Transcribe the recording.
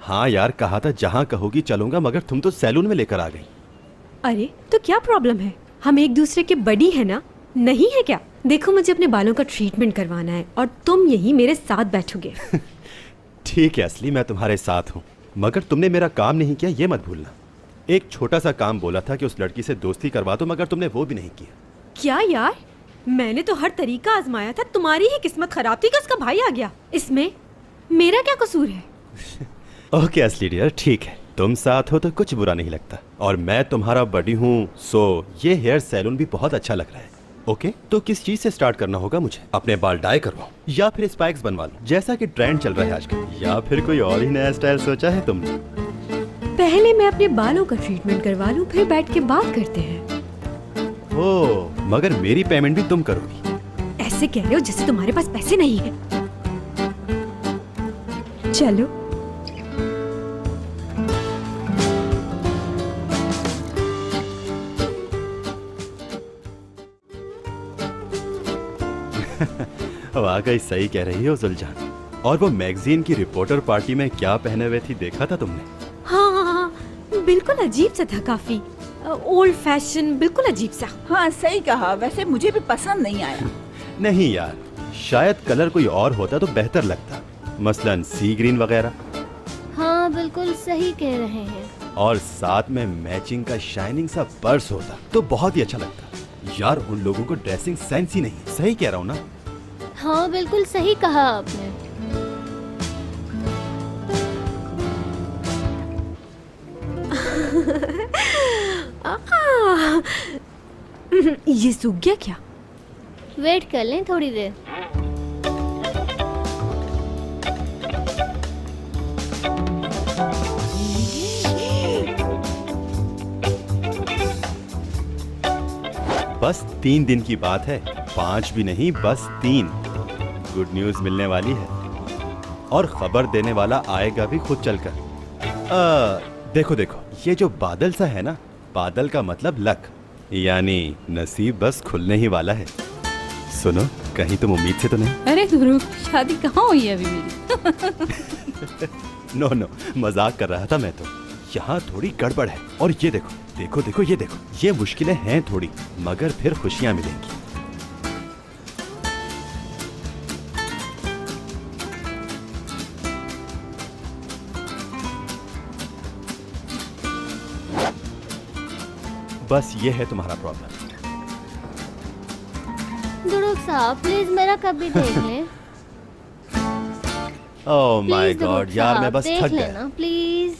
हाँ यार, कहा था जहाँ कहोगी चलूंगा, मगर तुम तो सैलून में लेकर आ गई। अरे तो क्या प्रॉब्लम है, हम एक दूसरे के बडी है ना, नहीं है क्या? देखो मुझे अपने बालों का ट्रीटमेंट करवाना है और तुम यही मेरे साथ बैठोगे। ठीक है असली, मैं तुम्हारे साथ हूँ, मगर तुमने मेरा काम नहीं किया ये मत भूलना। एक छोटा सा काम बोला था कि उस लड़की से दोस्ती करवा दो, मगर तुमने वो भी नहीं किया। क्या यार, मैंने तो हर तरीका आजमाया था, तुम्हारी ही किस्मत खराब थी कि उसका भाई आ गया। इसमें मेरा क्या कसूर है? ओके असली डियर, ठीक है, तुम साथ हो तो कुछ बुरा नहीं लगता, और मैं तुम्हारा बडी हूँ, सो ये हेयर सैलून भी बहुत अच्छा लग रहा है। ओके, तो किस चीज से स्टार्ट करना होगा मुझे? अपने बाल डाई करवाऊं या फिर स्पाइक्स बनवा लूं, जैसा कि ट्रेंड चल रहा है आजकल, या फिर कोई और ही नया स्टाइल सोचा है तुमने? पहले मैं अपने बालों का ट्रीटमेंट करवा लूं, फिर बैठ के बात करते हैं। ओह, मगर मेरी पेमेंट भी तुम करोगी? ऐसे कह रहे हो जैसे तुम्हारे पास पैसे नहीं है। चलो। वाकई सही कह रही हो जुलजान। और वो मैगजीन की रिपोर्टर पार्टी में क्या पहने हुए थी, देखा था तुमने? हाँ, बिल्कुल अजीब सा था, काफी ओल्ड फैशन, बिल्कुल अजीब सा। हाँ सही कहा, वैसे मुझे भी पसंद नहीं आया। नहीं यार, शायद कलर कोई और होता तो बेहतर लगता, मसलन सी ग्रीन वगैरह। हाँ बिल्कुल सही कह रहे हैं। और साथ में मैचिंग का शाइनिंग सा पर्स होता तो बहुत ही अच्छा लगता। यार उन लोगों को ड्रेसिंग सेंस ही नहीं। सही कह रहा हूँ ना? हाँ बिल्कुल सही कहा आपने। ये सूख गया क्या? वेट कर लें थोड़ी देर। बस 3 दिन की बात है, 5 भी नहीं, बस 3। गुड न्यूज मिलने वाली है और खबर देने वाला आएगा भी खुद चलकर। देखो देखो, ये जो बादल सा है ना, बादल का मतलब लक, यानी नसीब बस खुलने ही वाला है। सुनो, कहीं तुम उम्मीद से तो नहीं? अरे गुरु, शादी कहाँ हुई है अभी मेरी? नो नो, मजाक कर रहा था मैं तो। यहाँ थोड़ी गड़बड़ है, और ये देखो देखो देखो, ये देखो, ये मुश्किलें हैं थोड़ी, मगर फिर खुशियां मिलेंगी। बस ये है तुम्हारा प्रॉब्लम। दुरुक साहब प्लीज मेरा कप भी देख लें। ओह माय प्लीज गॉड दुरुक यार, मैं साहब, बस देख थक गया। लेना प्लीज।